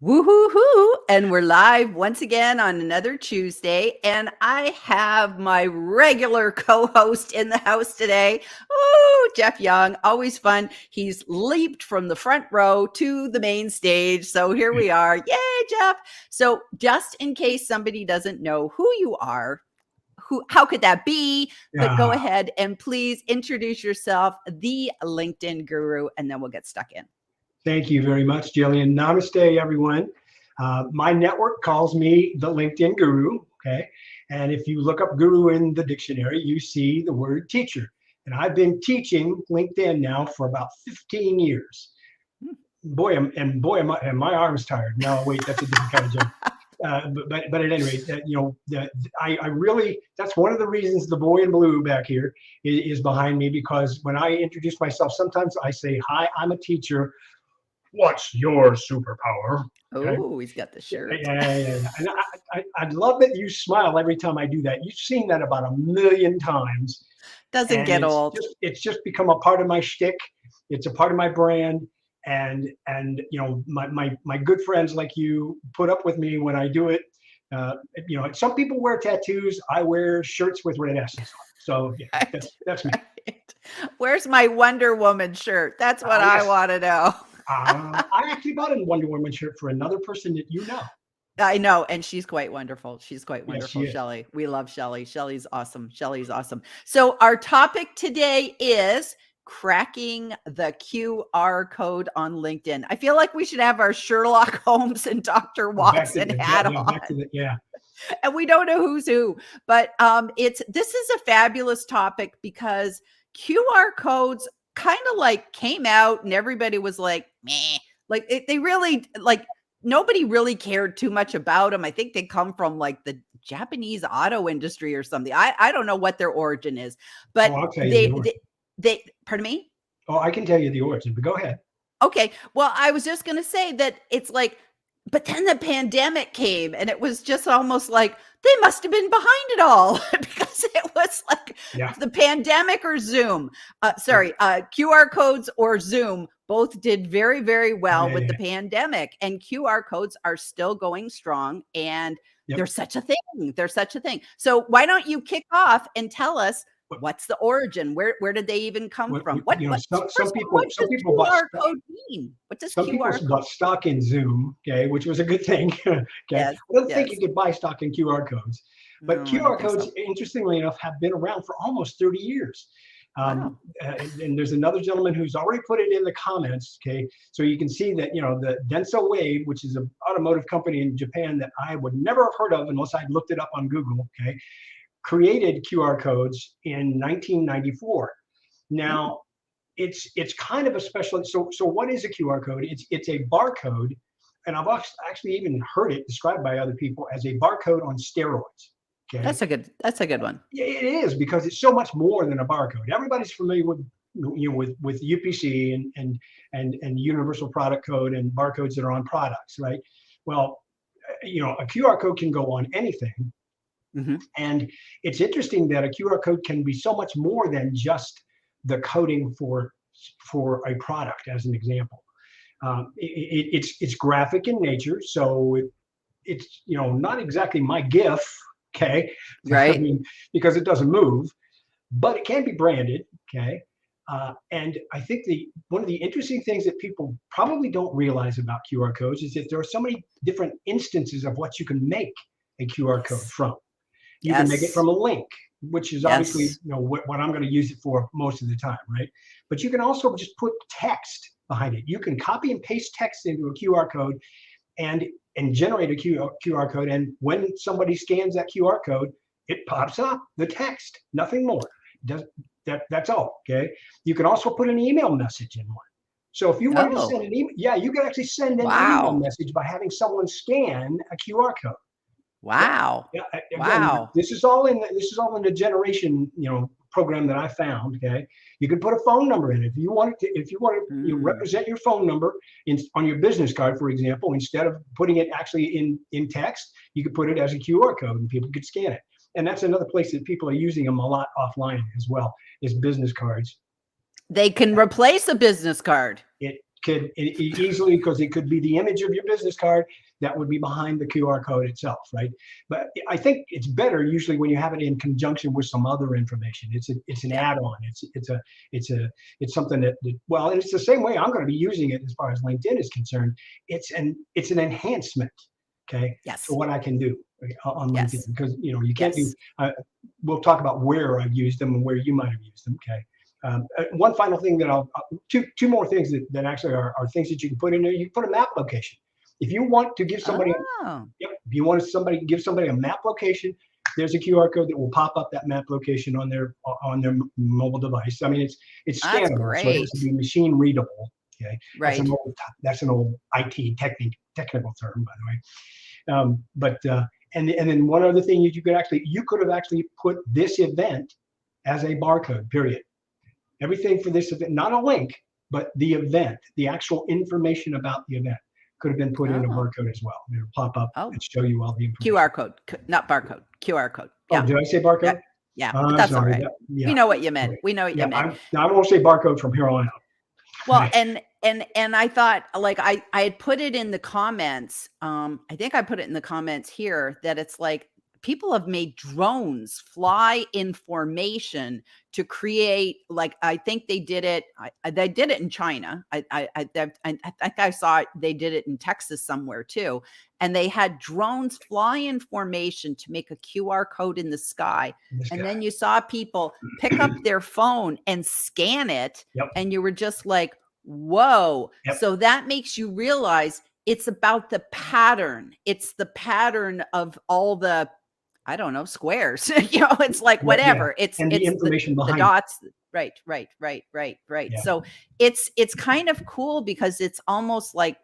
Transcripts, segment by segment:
Woo-hoo-hoo. And we're live once again on another Tuesday. And I have my regular co-host in the house today. Oh, Jeff Young, always fun. He's leaped from the front row to the main stage. So here we are. Yay, Jeff. So just in case somebody doesn't know who you are, how could that be? But go ahead and please introduce yourself, the LinkedIn guru, and then we'll get stuck in. Thank you very much, Gillian. Namaste, everyone. My network calls me the LinkedIn guru, okay? And if you look up guru in the dictionary, you see the word teacher. And I've been teaching LinkedIn now for about 15 years. Boy, am my arms tired. No, wait, that's a different kind of joke. But at any rate, I really, that's one of the reasons the boy in blue back here is behind me, because when I introduce myself, sometimes I say, hi, I'm a teacher. What's your superpower? Okay. Oh, he's got the shirt. Yeah. And I love that you smile every time I do that. You've seen that about 1,000,000 times. Doesn't get old. It's just become a part of my shtick. It's a part of my brand. And my good friends like you put up with me when I do it. Some people wear tattoos. I wear shirts with red S's on. So yeah, that's me. Right. Where's my Wonder Woman shirt? That's what I want to know. I actually bought a Wonder Woman shirt for another person that you know. I know, and she's quite wonderful. She's quite wonderful, yes, Shelly. We love Shelly. Shelly's awesome. Shelly's awesome. So our topic today is cracking the QR code on LinkedIn. I feel like we should have our Sherlock Holmes and Dr. Watson hat on. And we don't know who's who, but this is a fabulous topic because QR codes kind of like came out and everybody was like, meh, like they really like nobody really cared too much about them. I think they come from like the Japanese auto industry or something. I don't know what their origin is, but they pardon me. Oh, I can tell you the origin, but go ahead. Okay. Well, I was just going to say that it's like, but then the pandemic came and it was just almost like they must have been behind it all because it was like the pandemic or Zoom. QR codes or Zoom both did very, very well with the pandemic, and QR codes are still going strong, and there's such a thing. There's such a thing. So why don't you kick off and tell us what's the origin? Where did they even come from? Some people bought code mean? What does some QR people bought stock in Zoom, okay, which was a good thing. Okay, I don't think you could buy stock in QR codes, but QR codes, interestingly enough, have been around for almost 30 years. And there's another gentleman who's already put it in the comments. Okay, so you can see that the Denso Wave, which is an automotive company in Japan that I would never have heard of unless I looked it up on Google. Okay. Created QR codes in 1994. Now, it's kind of a special. So what is a QR code? It's a barcode, and I've actually even heard it described by other people as a barcode on steroids. Okay, that's a good one. It is, because it's so much more than a barcode. Everybody's familiar with with UPC and Universal Product Code and barcodes that are on products, right? Well, a QR code can go on anything. Mm-hmm. And it's interesting that a QR code can be so much more than just the coding for a product, as an example. It's graphic in nature, so it's not exactly my GIF, okay? Right. I mean, because it doesn't move, but it can be branded, okay? And I think one of the interesting things that people probably don't realize about QR codes is that there are so many different instances of what you can make a QR code from. You can make it from a link, which is obviously what I'm going to use it for most of the time, right? But you can also just put text behind it. You can copy and paste text into a QR code and generate a QR code. And when somebody scans that QR code, it pops up the text, nothing more. That's all, okay? You can also put an email message in one. So if you wanted to send an email, you can actually send an email message by having someone scan a QR code. Wow. Yeah. Again, this is all in the generation, program that I found. Okay. You can put a phone number in it. If you want to represent your phone number on your business card, for example, instead of putting it actually in text, you could put it as a QR code and people could scan it. And that's another place that people are using them a lot offline as well, is business cards. They can replace a business card. could easily, because it could be the image of your business card that would be behind the QR code itself, right? But I think it's better usually when you have it in conjunction with some other information. It's an add-on. It's something that well, and it's the same way I'm going to be using it as far as LinkedIn is concerned. It's an enhancement, okay, Yes. to what I can do on LinkedIn, Yes. because you can't do. We'll talk about where I've used them and where you might have used them, okay. One final thing that two more things that actually are things that you can put in there. You can put a map location. If you want to give somebody, if you want to give somebody a map location, there's a QR code that will pop up that map location on their mobile device. I mean, it's scannable, so it has to be machine readable. Okay, right. That's an old IT technical term, by the way. And then one other thing is you could have actually put this event as a barcode. Period. Everything for this event, not a link, but the event, the actual information about the event could have been put in a barcode as well. It'll pop up and show you all the information. QR code, not barcode, QR code. Yeah. Oh, did I say barcode? Yeah, but that's all right. We know what you meant. We know what you meant. I won't say barcode from here on out. Well, and I thought, like, I had put it in the comments. I think I put it in the comments here that it's like people have made drones fly in formation to create, like, I think they did it. They did it in China. I think I saw it. They did it in Texas somewhere too. And they had drones fly in formation to make a QR code in the sky. And then you saw people pick up their phone and scan it. And you were just like, whoa. So that makes you realize it's about the pattern. It's the pattern of all the, I don't know, squares. It's like whatever. It's the information behind the dots. Right. Yeah. So it's kind of cool because it's almost like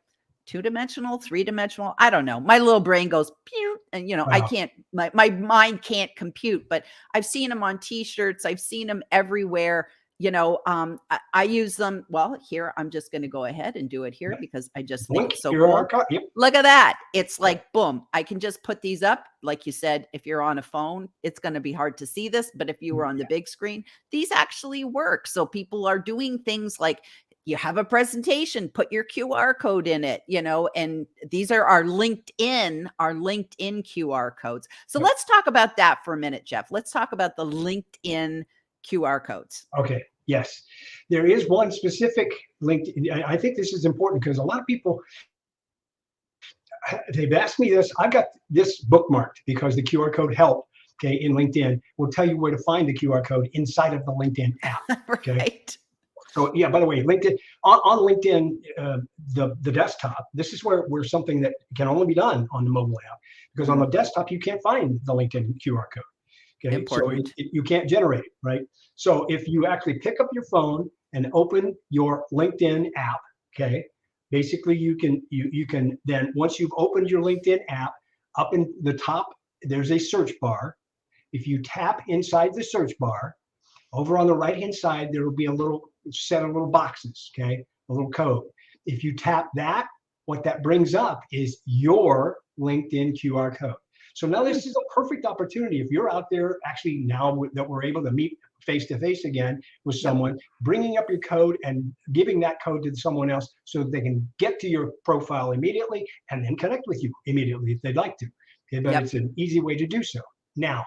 2-dimensional, 3-dimensional. I don't know. My little brain goes pew, and I can't. My mind can't compute. But I've seen them on T-shirts. I've seen them everywhere. I use them. Well, here, I'm just going to go ahead and do it here because I just think it's so cool. Look at that. It's like, boom. I can just put these up. Like you said, if you're on a phone, it's going to be hard to see this. But if you were on the big screen, these actually work. So people are doing things like you have a presentation, put your QR code in it, and these are our LinkedIn QR codes. So let's talk about that for a minute, Jeff. Let's talk about the LinkedIn QR codes. Okay. Yes. There is one specific link. I think this is important because a lot of people, they've asked me this. I got this bookmarked because the QR code help, okay, in LinkedIn will tell you where to find the QR code inside of the LinkedIn app. Okay. Right. So yeah, by the way, LinkedIn on LinkedIn, the desktop, this is where something that can only be done on the mobile app, because on the desktop, you can't find the LinkedIn QR code. Okay, important. So you can't generate it, right? So if you actually pick up your phone and open your LinkedIn app, okay, basically you can then, once you've opened your LinkedIn app, up in the top, there's a search bar. If you tap inside the search bar, over on the right-hand side, there will be a little set of little boxes, okay, a little code. If you tap that, what that brings up is your LinkedIn QR code. So now this is a perfect opportunity. If you're out there, actually now that we're able to meet face-to-face again with someone, bringing up your code and giving that code to someone else so that they can get to your profile immediately and then connect with you immediately if they'd like to. Okay, but it's an easy way to do so. Now,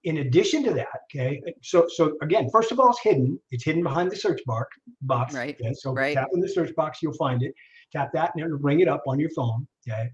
in addition to that, okay, so again, first of all, it's hidden. It's hidden behind the search box. Right. Okay, so tap in the search box, you'll find it. Tap that and it'll bring it up on your phone. Okay.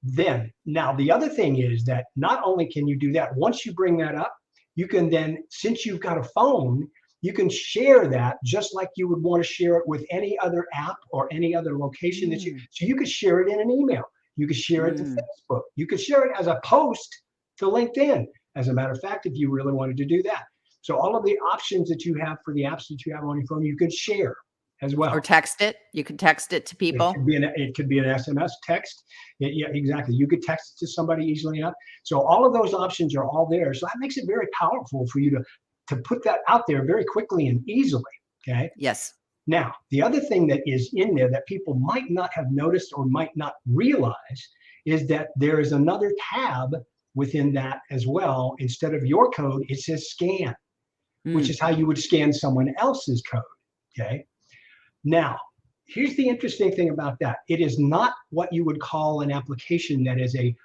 Then, now the other thing is that not only can you do that, once you bring that up, you can then, since you've got a phone, you can share that just like you would want to share it with any other app or any other location that so you could share it in an email. You could share it to Facebook. You could share it as a post to LinkedIn. As a matter of fact, if you really wanted to do that. So all of the options that you have for the apps that you have on your phone, you can share as well. Or text it. You can text it to people. It could be an SMS text. Yeah, exactly. You could text it to somebody easily enough. So all of those options are all there. So that makes it very powerful for you to put that out there very quickly and easily. Okay. Yes. Now, the other thing that is in there that people might not have noticed or might not realize is that there is another tab within that as well. Instead of your code, it says scan, which is how you would scan someone else's code. Okay. Now, here's the interesting thing about that. It is not what you would call an application that is a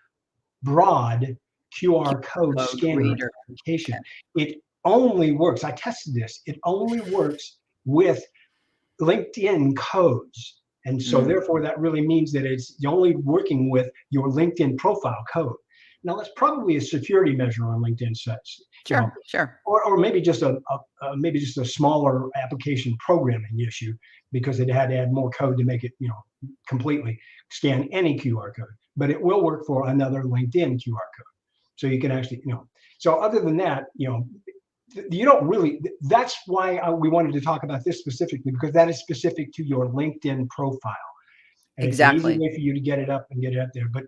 broad QR code Code scanner reader. application. It only works, I tested this, it only works with LinkedIn codes. And so therefore that really means that it's only working with your LinkedIn profile code. Now that's probably a security measure on LinkedIn sets. Sure, sure. Or maybe just a smaller application programming issue, because it had to add more code to make it, completely scan any QR code. But it will work for another LinkedIn QR code. So you can actually, so other than that, you don't really, that's why we wanted to talk about this specifically, because that is specific to your LinkedIn profile. And Exactly. it's an easy way for you to get it up and get it up there. But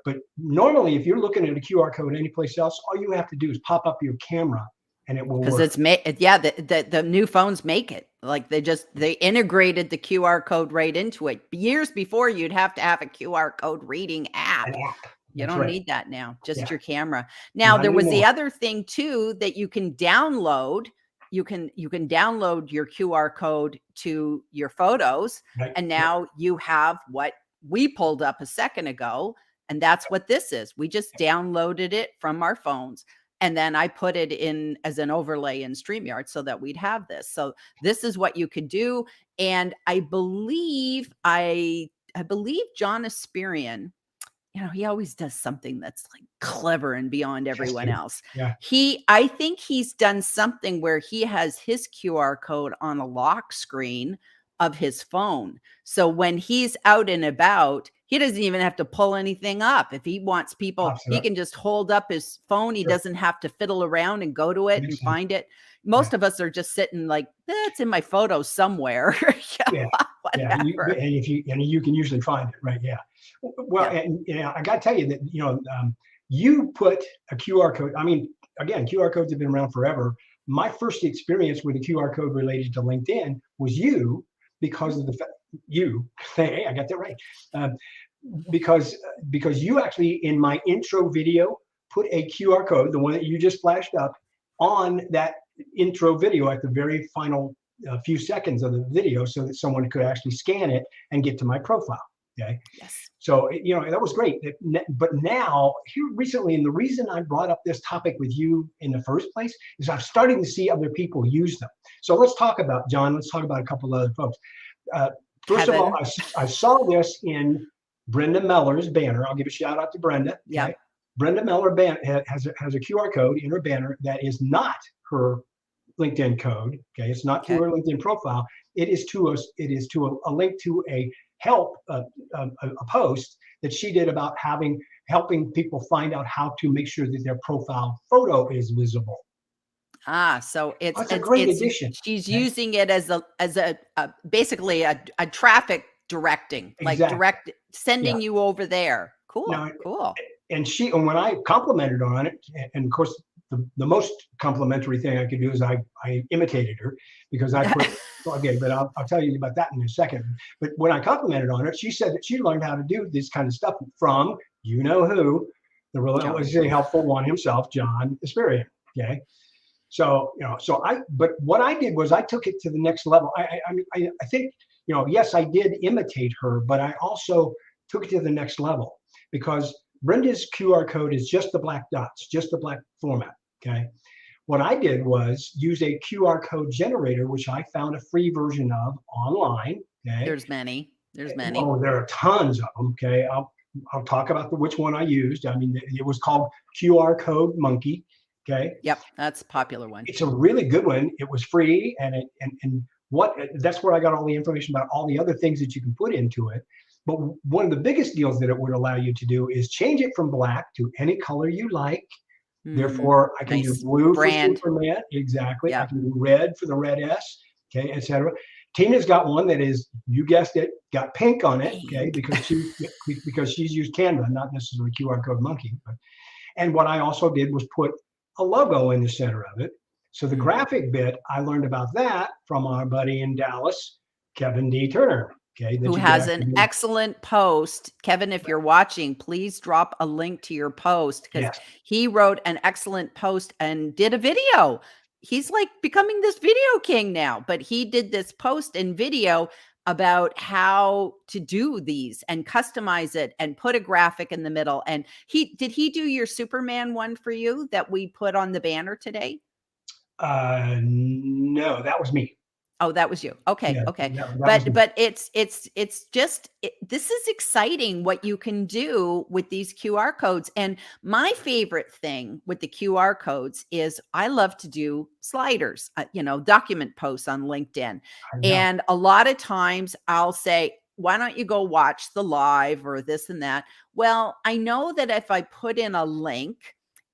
but normally if you're looking at a QR code anyplace else, all you have to do is pop up your camera and it will work. Because it's made, yeah, the new phones make it. Like they integrated the QR code right into it. Years before, you'd have to have a QR code reading app. An app. You That's don't right. need that now, just Yeah. your camera. Now, Not there was the anymore. other thing too, that you can download. You can download your QR code to your photos. Right. And now you have what we pulled up a second ago. And that's what this is. We just downloaded it from our phones. And then I put it in as an overlay in StreamYard so that we'd have this. So this is what you could do. And I believe John Asperian, he always does something that's like clever and beyond everyone else. Yeah. I think he's done something where he has his QR code on a lock screen of his phone. So when he's out and about, he doesn't even have to pull anything up. If he wants people, he can just hold up his phone. He doesn't have to fiddle around and go to it and find it. Most of us are just sitting like, it's in my photos somewhere. Whatever. And you can usually find it, right? Yeah. Well, and I got to tell you that you put a QR code. I mean, again, QR codes have been around forever. My first experience with a QR code related to LinkedIn was you, because of the fact hey, I got that right. Because you actually, in my intro video, put a QR code, the one that you just flashed up, on that intro video at the very final few seconds of the video, so that someone could actually scan it and get to my profile. Okay. Yes. So that was great. But now, here recently, and the reason I brought up this topic with you in the first place is I'm starting to see other people use them. So let's talk about a couple of other folks. First of all, I saw this in Brenda Meller's banner. I'll give a shout out to Brenda. Okay? Yeah. Brenda Meller has a QR code in her banner that is not her LinkedIn code. Okay, it's not to her LinkedIn profile. It is to a link to a help a post that she did about helping people find out how to make sure that their profile photo is visible. So it's a great addition. She's using it as a basically a traffic directing, like sending you over there. Cool. Cool. And when I complimented on it, and of course the most complimentary thing I could do is I imitated her, because I put but I'll tell you about that in a second. But when I complimented on it, she said that she learned how to do this kind of stuff from who, the relentlessly helpful one himself, John Asperian. Okay. So but what I did was I took it to the next level. I think yes, I did imitate her, but I also took it to the next level, because Brenda's QR code is just the black dots, just the black format. Okay. What I did was use a QR code generator, which I found a free version of online. Okay. There's many. Oh, there are tons of them. Okay. I'll talk about which one I used. I mean, it was called QR Code Monkey. Okay. Yep, that's a popular one. It's a really good one. It was free, and that's where I got all the information about all the other things that you can put into it. But one of the biggest deals that it would allow you to do is change it from black to any color you like. Therefore, I can do blue for Superman. Exactly. I can do red for the Red S, okay, etc. Tina's got one that is, you guessed it, got pink on it, okay, because she's used Canva, not necessarily QR Code Monkey. And what I also did was put a logo in the center of it. So the graphic bit, I learned about that from our buddy in Dallas, Kevin D. Turner. Okay, who has an excellent post. Kevin, if you're watching, please drop a link to your post, because he wrote an excellent post and did a video. He's like becoming this video king now, but he did this post and video about how to do these and customize it and put a graphic in the middle. And did he do your Superman one for you that we put on the banner today? No, that was me. Oh, that was you. Okay. Yeah, Okay. that was me. But it's just this is exciting what you can do with these QR codes. And my favorite thing with the QR codes is I love to do sliders, document posts on LinkedIn. I know. And a lot of times I'll say, why don't you go watch the live or this and that? Well, I know that if I put in a link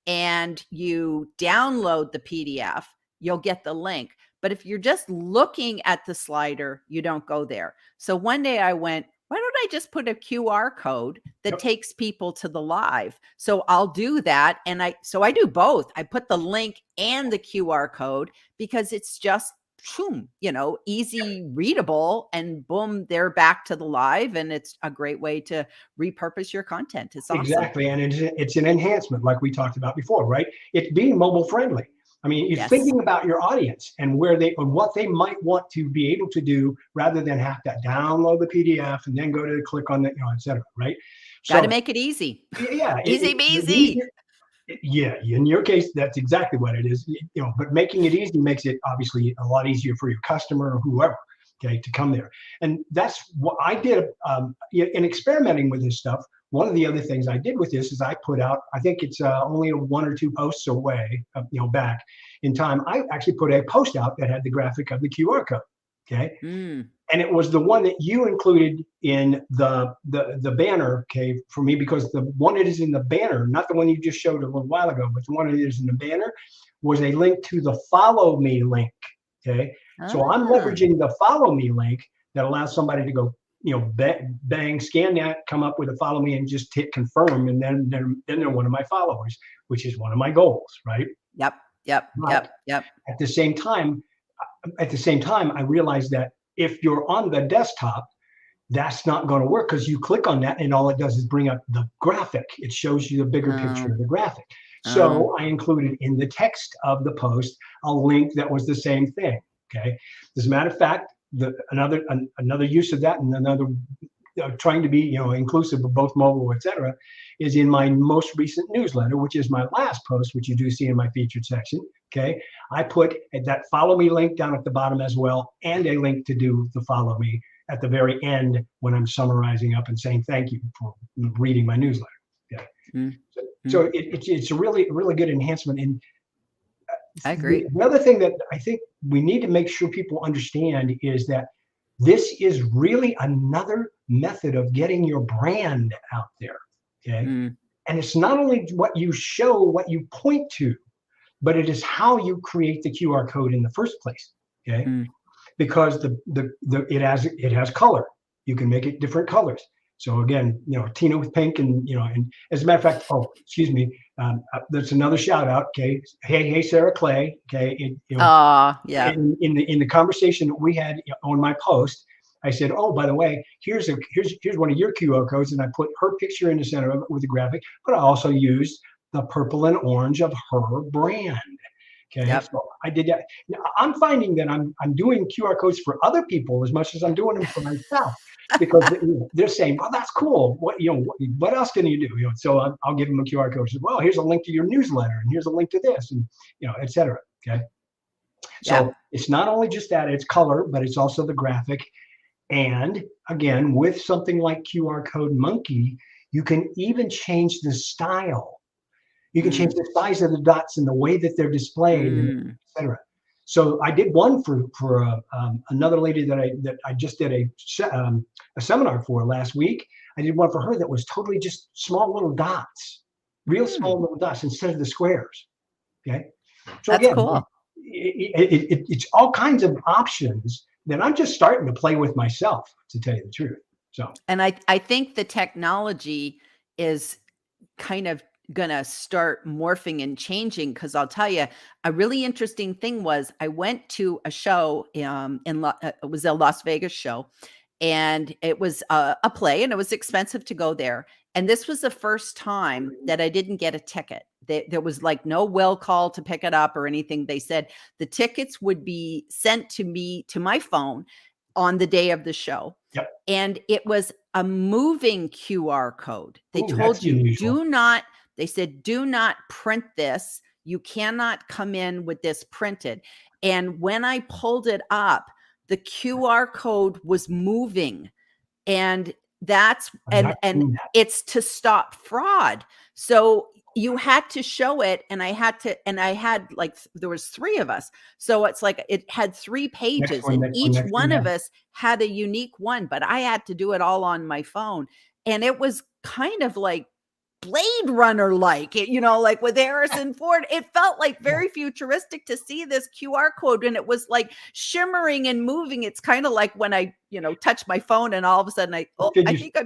and you download the PDF, you'll get the link. But if you're just looking at the slider, you don't go there. So one day I went, why don't I just put a QR code that Yep. takes people to the live? So I'll do that. And I do both. I put the link and the QR code because it's just, boom, easy readable, and boom, they're back to the live. And it's a great way to repurpose your content. It's awesome. Exactly. And it's an enhancement like we talked about before, right? It's being mobile friendly. I mean, you're Yes. thinking about your audience and what they might want to be able to do rather than have to download the PDF and then go to click on the, et cetera, right? Got to So make it easy. yeah, Easy peasy. Yeah, in your case, that's exactly what it is. But making it easy makes it obviously a lot easier for your customer or whoever, okay, to come there. And that's what I did in experimenting with this stuff. One of the other things I did with this is I put out, I think it's only 1 or 2 posts away, back in time. I actually put a post out that had the graphic of the QR code, okay? And it was the one that you included in the banner, okay, for me, because the one that is in the banner, not the one you just showed a little while ago, but the one that is in the banner was a link to the follow me link, okay? So I'm leveraging the follow me link that allows somebody to go, bang, scan that, come up with a follow me and just hit confirm. And then they're one of my followers, which is one of my goals, right? Yep. But at the same time, I realized that if you're on the desktop, that's not going to work because you click on that and all it does is bring up the graphic. It shows you the bigger picture of the graphic. So I included in the text of the post a link that was the same thing. Okay. As a matter of fact, another use of that and another trying to be inclusive of both mobile, et cetera, is in my most recent newsletter, which is my last post, which you do see in my featured section. Okay, I put that follow me link down at the bottom as well, and a link to do the follow me at the very end when I'm summarizing up and saying thank you for reading my newsletter. Okay, so it's a really good enhancement. And I agree. The other thing that I think we need to make sure people understand is that this is really another method of getting your brand out there. Okay. And it's not only what you show, what you point to, but it is how you create the QR code in the first place. Okay. Because it has color. You can make it different colors. So again, Tina with pink and as a matter of fact, excuse me, that's another shout out. Okay. Hey, Sarah Clay. Okay. In the conversation that we had on my post, I said, oh, by the way, here's one of your QR codes. And I put her picture in the center of it with the graphic, but I also used the purple and orange of her brand. Okay. So I did that. Now, I'm finding that I'm doing QR codes for other people as much as I'm doing them for myself. Because they're saying, well, that's cool. What else can you do? So I'll give them a QR code. Say, well, here's a link to your newsletter, and here's a link to this, and et cetera. Okay. So it's not only just that, it's color, but it's also the graphic. And again, with something like QR Code Monkey, you can even change the style. You can change the size of the dots and the way that they're displayed, et cetera. So I did one for another lady that I just did a seminar for last week. I did one for her that was totally just small little dots, real small little dots instead of the squares. Okay, so that's cool. It's all kinds of options that I'm just starting to play with myself, to tell you the truth. So, and I think the technology is kind of gonna start morphing and changing, because I'll tell you, a really interesting thing was I went to a show it was a Las Vegas show, and it was a play, and it was expensive to go there. And this was the first time that I didn't get a ticket. There was like no will call to pick it up or anything. They said the tickets would be sent to me to my phone. on the day of the show. Yep. And it was a moving QR code. They Ooh, told that's you, unusual. they said, do not print this. You cannot come in with this printed. And when I pulled it up, the QR code was moving. And that's, I've not and seen that. it's to stop fraud. So you had to show it, and I had like, there was 3 of us. So it's like, it had 3 pages, and each one of us had a unique one, but I had to do it all on my phone. And it was kind of like Blade Runner, like it, like with Harrison Ford. It felt like very futuristic to see this QR code, and it was like shimmering and moving. It's kind of like when I, touch my phone, and all of a sudden I think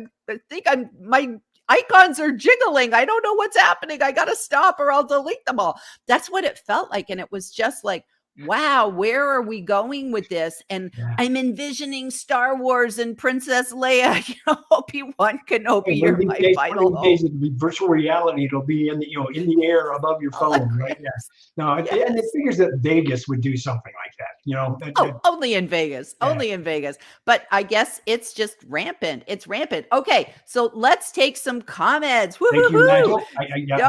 my icons are jiggling. I don't know what's happening. I got to stop or I'll delete them all. That's what it felt like. And it was just like, wow, where are we going with this? And I'm envisioning Star Wars and Princess Leia, Obi-Wan Kenobi, you're my final hope. It'll be virtual reality. It'll be in the air above your phone, right? Yeah. No, and it figures that Vegas would do something like that. Only in Vegas, only in Vegas. But I guess it's just rampant. It's rampant. Okay, so let's take some comments. Thank you, Nigel.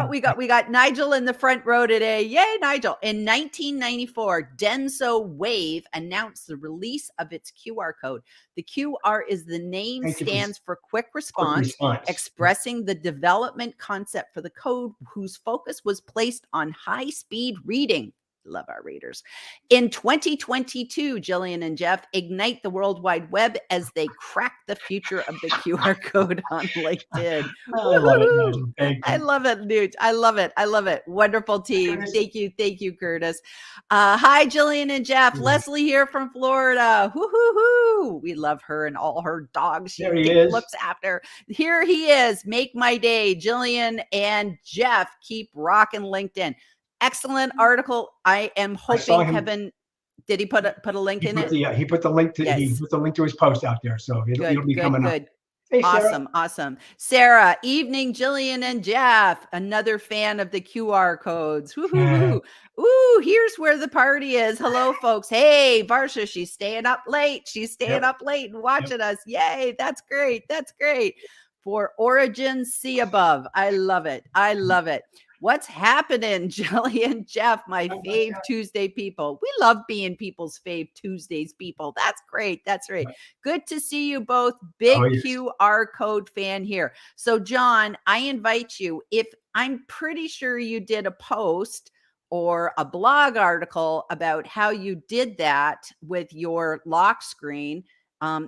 We got Nigel in the front row today. Yay, Nigel! In 1994. Denso Wave announced the release of its QR code. The QR is the name stands for quick response, expressing the development concept for the code, whose focus was placed on high-speed reading. Love our readers. In 2022, Gillian and Jeff ignite the World Wide Web as they crack the future of the QR code on LinkedIn. I love it, Nigel. Thank you. I love it, dude. I love it. I love it. Wonderful team. Thank you. Thank you, Curtis. Hi, Gillian and Jeff. Leslie here from Florida. Woo-hoo-hoo. We love her and all her dogs she looks after. Here he is. Make my day. Gillian and Jeff, keep rocking LinkedIn. Excellent article. I am hoping Kevin, did he put a link in it? Yeah, he put the link to he put the link to his post out there, so it'll be coming up. Hey, awesome. Sarah, evening, Gillian and Jeff, another fan of the QR codes. Woo-hoo-hoo. Ooh, here's where the party is. Hello, folks. Hey, Varsha, she's staying up late. She's staying up late and watching us. Yay, that's great. That's great. For Origin, see above. I love it. I love it. What's happening, Gillian, Jeff, my fave Tuesday people? We love being people's fave Tuesdays people. That's great. That's right. Good to see you both. Big QR code fan here. So, John, I invite you. If I'm pretty sure you did a post or a blog article about how you did that with your lock screen.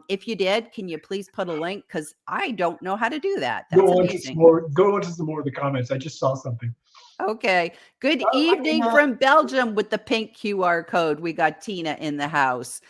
If you did, can you please put a link? Because I don't know how to do that. That's amazing. Go into some more of the comments. I just saw something. Okay. Good evening from Belgium with the pink QR code. We got Tina in the house.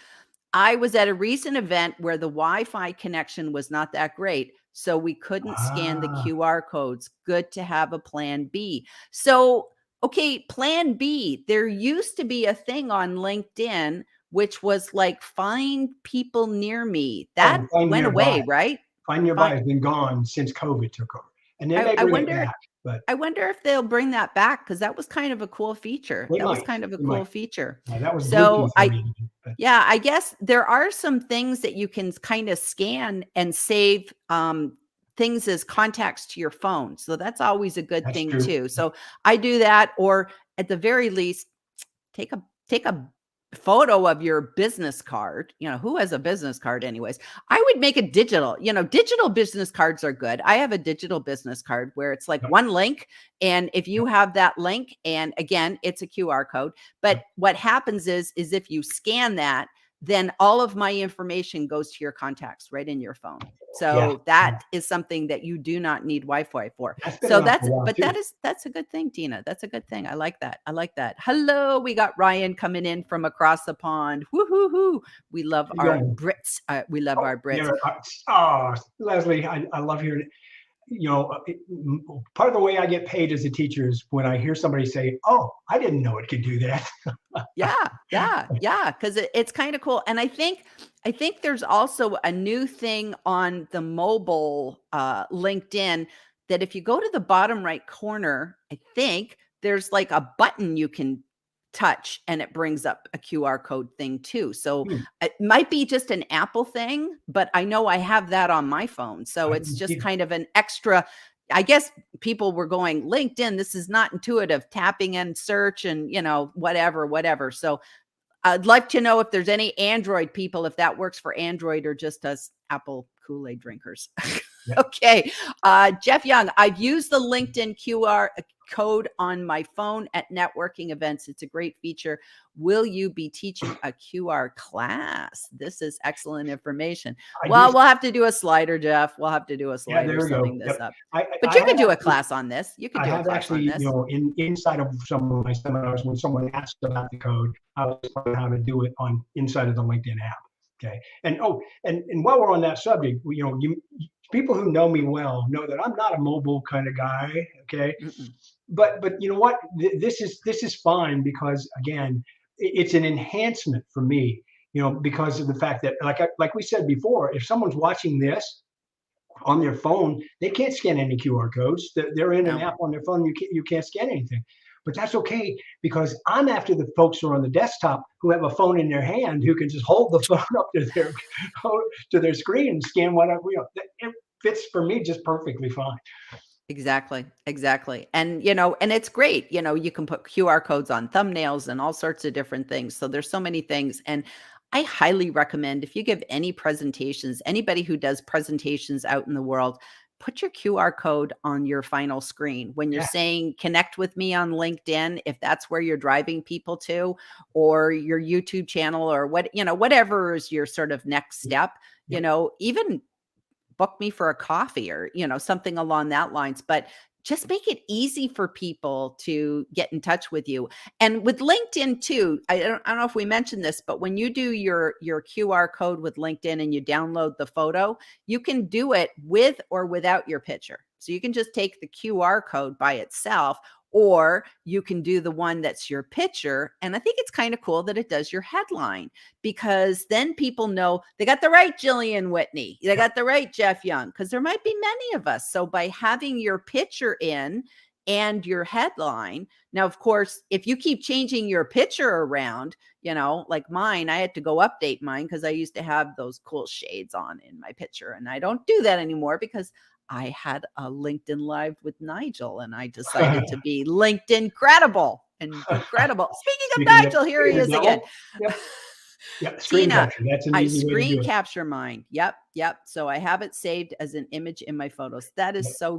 I was at a recent event where the Wi-Fi connection was not that great, so we couldn't scan the QR codes. Good to have a plan B. So, okay, plan B. There used to be a thing on LinkedIn which was like, find people near me. That went away, right? Find Nearby has been gone since COVID took over. And then they bring it back. But I wonder if they'll bring that back, because that was kind of a cool feature. That was kind of a cool feature. Yeah, that was so I guess there are some things that you can kind of scan and save things as contacts to your phone. So that's always a good thing too. So I do that, or at the very least, take a photo of your business card. Who has a business card anyways? I would make a digital, digital business cards are good. I have a digital business card where it's like one link. And if you have that link, and again, it's a QR code, but what happens is if you scan that, then all of my information goes to your contacts right in your phone. So that is something that you do not need Wi-Fi for. So that's a good thing, Tina. That's a good thing. I like that. Hello, we got Ryan coming in from across the pond. Woo-hoo-hoo. We love our Brits. We love our Brits. Leslie, I love hearing part of the way I get paid as a teacher is when I hear somebody say, "Oh, I didn't know it could do that." Yeah. Because it's kind of cool. And I think there's also a new thing on the mobile LinkedIn that if you go to the bottom right corner, I think there's like a button you can touch and it brings up a QR code thing too. So Hmm. it might be just an Apple thing, but I know I have that on my phone. So I it's can just see. kind of an extra. I guess people were going, LinkedIn, this is not intuitive, tapping in search and, whatever. So I'd like to know if there's any Android people, if that works for Android or just us Apple Kool-Aid drinkers. Yeah. Okay. Jeff Young, I've used the LinkedIn QR code on my phone at networking events. It's a great feature. Will you be teaching a QR class? This is excellent information. I do. Well, we'll have to do a slider, Jeff. We'll have to do a Yeah, slider there we go. setting this Yep. up. I, But I you could have do a actually, class on this. You could I do a have class actually, on this. inside of some of my seminars, when someone asks about the code, I will explain how to do it on inside of the LinkedIn app. Okay. And and while we're on that subject, people who know me well know that I'm not a mobile kind of guy. Okay. Mm-mm. But you know what? This is fine because again, it's an enhancement for me. Because of the fact that, like we said before, if someone's watching this on their phone, they can't scan any QR codes. They're in an No. app on their phone. You can't scan anything. But that's okay because I'm after the folks who are on the desktop who have a phone in their hand who can just hold the phone up to their screen and scan whatever. It fits for me just perfectly fine. Exactly. And, and it's great. You can put QR codes on thumbnails and all sorts of different things. So there's so many things. And I highly recommend if you give any presentations, anybody who does presentations out in the world, put your QR code on your final screen. When you're Yeah. saying connect with me on LinkedIn, if that's where you're driving people to, or your YouTube channel or whatever is your sort of next step, Yeah. even book me for a coffee or, something along that lines, but just make it easy for people to get in touch with you. And with LinkedIn too, I don't know if we mentioned this, but when you do your QR code with LinkedIn and you download the photo, you can do it with or without your picture. So you can just take the QR code by itself, or you can do the one that's your picture. And I think it's kind of cool that it does your headline, because then people know they got the right Gillian Whitney, they got the right Jeff Young, because there might be many of us. So by having your picture in and your headline, now, of course, if you keep changing your picture around, like mine, I had to go update mine because I used to have those cool shades on in my picture. And I don't do that anymore because I had a LinkedIn Live with Nigel and I decided to be LinkedIn credible and be credible. Speaking of Nigel, here he is again. Yep. Yeah, screen Tina, capture. That's an I easy way to screen do it. capture mine. Yep. So I have it saved as an image in my photos. That is Yep. so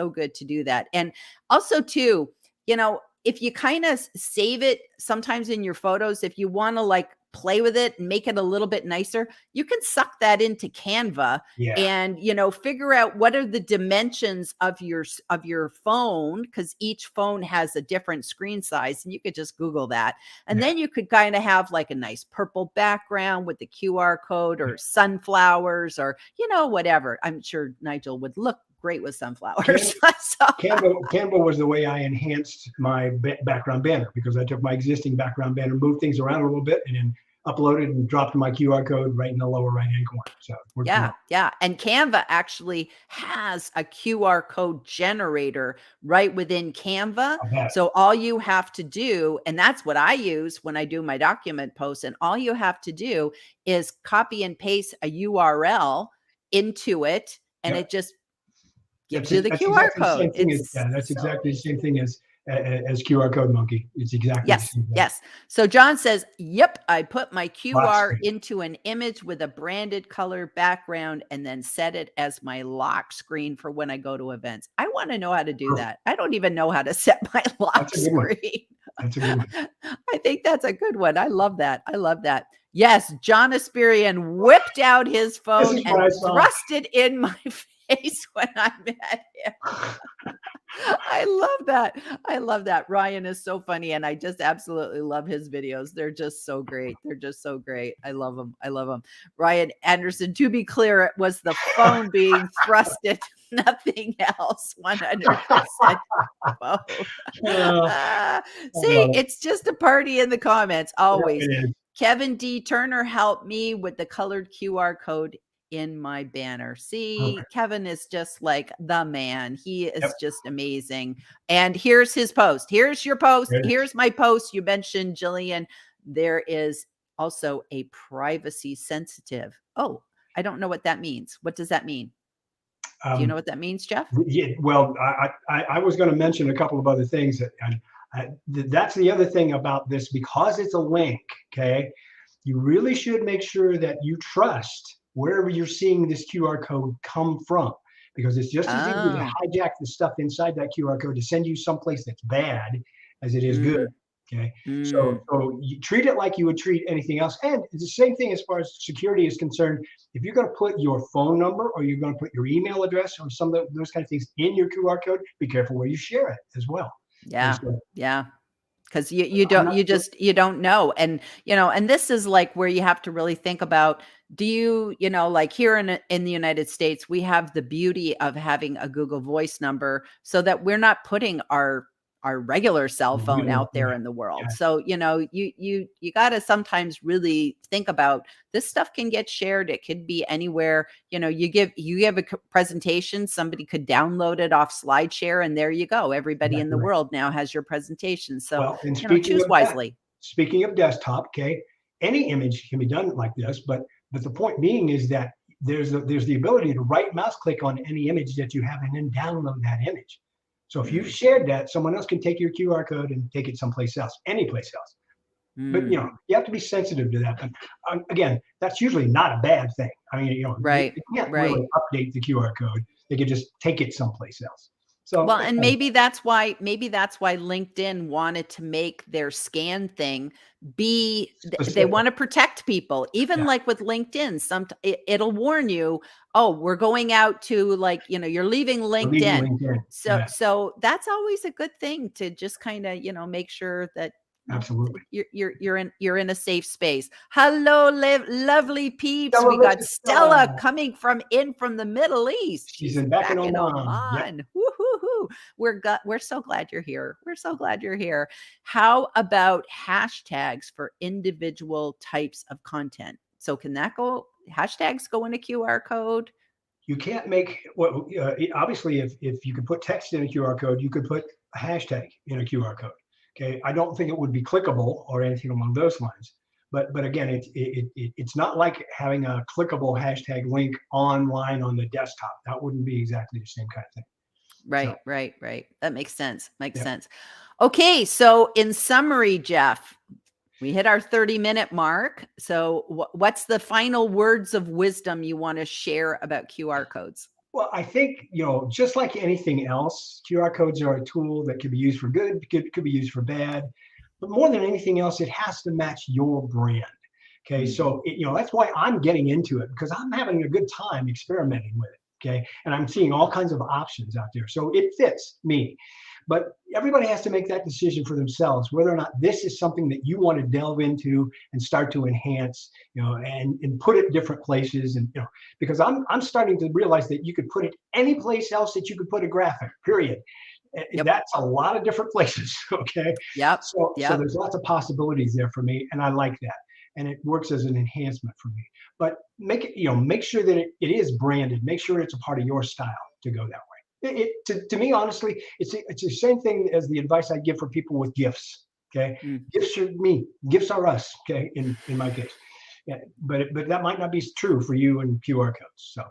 good to do that. And also too, if you kind of save it sometimes in your photos, if you want to like play with it and make it a little bit nicer, you can suck that into Canva Yeah. and figure out what are the dimensions of your phone, because each phone has a different screen size, and you could just Google that. And Yeah. then you could kind of have like a nice purple background with the QR code or sunflowers or whatever. I'm sure Nigel would look great with sunflowers. Canva was the way I enhanced my background banner, because I took my existing background banner, moved things around a little bit, and then uploaded and dropped my QR code right in the lower right-hand corner. So yeah. And Canva actually has a QR code generator right within Canva. So all you have to do, and that's what I use when I do my document posts, and all you have to do is copy and paste a URL into it, and it just gives you the QR code. That's exactly the same thing as QR code monkey. It's exactly the same thing. Yes. So John says, yep, I put my QR Screen. into an image with a branded color background and then set it as my lock screen for when I go to events. I want to know how to do that. I don't even know how to set my lock screen. That's a good one. I think that's a good one. I love that. Yes, John Asperian whipped out his phone and thrust it in my face when I met him. I love that. Ryan is so funny, and I just absolutely love his videos. They're just so great. I love them. Ryan Anderson, to be clear, it was the phone being thrusted, nothing else. 100% phone. See, it's just a party in the comments always. Yeah, Kevin D. Turner helped me with the colored QR code in my banner. See, Perfect. Kevin is just like the man. He is Yep. just amazing. And here's his post. Here's your post. There it is. Here's my post. You mentioned Gillian. There is also a privacy sensitive. Oh, I don't know what that means. What does that mean? Do you know what that means, Jeff? Yeah, well, I was going to mention a couple of other things that's the other thing about this, because it's a link. Okay, you really should make sure that you trust wherever you're seeing this QR code come from, because it's just as easy to Oh. hijack the stuff inside that QR code to send you someplace that's bad as it is good. Okay, so you treat it like you would treat anything else, and it's the same thing as far as security is concerned. If you're going to put your phone number or you're going to put your email address or some of those kind of things in your QR code, be careful where you share it as well. Yeah, so, yeah. Because you don't know. And and this is like where you have to really think about, do you like here in the United States, we have the beauty of having a Google Voice number so that we're not putting our regular cell phone out there in the world. Yeah. So you got to sometimes really think about, this stuff can get shared. It could be anywhere. You give a presentation, somebody could download it off SlideShare, and there you go. Everybody in the world now has your presentation. So well, and choose wisely. Speaking of desktop, okay, any image can be done like this, but the point being is that there's the ability to right mouse click on any image that you have and then download that image. So if you've shared that, someone else can take your QR code and take it someplace else, any place else. But you have to be sensitive to that. But again, that's usually not a bad thing. I mean, right, you can't really update the QR code. They can just take it someplace else. So well, and maybe that's why LinkedIn wanted to make their scan thing be, they want to protect people. Even like with LinkedIn, it'll warn you, oh, we're going out to, like, you're leaving LinkedIn. So that's always a good thing to just kind of, make sure that absolutely you're in a safe space. Hello, lovely peeps. We got Stella coming from the Middle East. She's back in Oman. Yep. Woo-hoo-hoo. We're so glad you're here. We're so glad you're here. How about hashtags for individual types of content? So can hashtags go in a QR code? You can't make, well, obviously if you could put text in a QR code, you could put a hashtag in a QR code. Okay, I don't think it would be clickable or anything along those lines. But again, it's not like having a clickable hashtag link online on the desktop. That wouldn't be exactly the same kind of thing. Right, right. That makes sense. Makes sense. Okay, so in summary, Jeff, we hit our 30-minute mark. So what's the final words of wisdom you want to share about QR codes? Well, I think, just like anything else, QR codes are a tool that could be used for good, could be used for bad. But more than anything else, it has to match your brand. Okay, so that's why I'm getting into it, because I'm having a good time experimenting with it. Okay, and I'm seeing all kinds of options out there. So it fits me. But everybody has to make that decision for themselves, whether or not this is something that you want to delve into and start to enhance, and put it different places. And, because I'm starting to realize that you could put it any place else that you could put a graphic, period. Yep. That's a lot of different places. Okay. Yep. So there's lots of possibilities there for me. And I like that. And it works as an enhancement for me. But make sure that it is branded. Make sure it's a part of your style to go that way. To me, honestly, it's the same thing as the advice I give for people with gifts. Okay, gifts are me, gifts are us. Okay, in my case, but that might not be true for you and QR codes. So,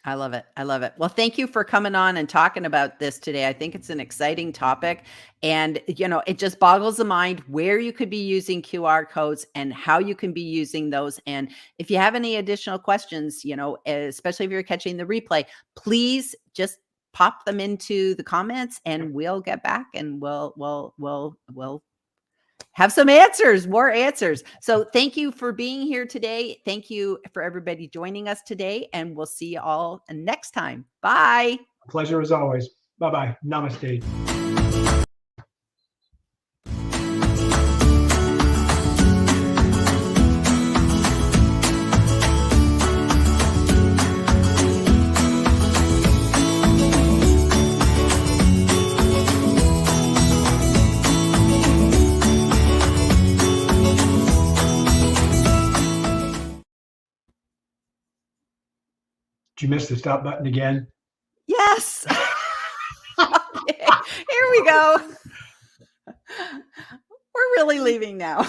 I love it. I love it. Well, thank you for coming on and talking about this today. I think it's an exciting topic, and it just boggles the mind where you could be using QR codes and how you can be using those. And if you have any additional questions, especially if you're catching the replay, please just pop them into the comments, and we'll get back and we'll have some answers, more answers. So thank you for being here today. Thank you for everybody joining us today, and we'll see you all next time. Bye. Pleasure as always. Bye-bye. Namaste. Did you miss the stop button again? Yes. Okay, here we go. We're really leaving now.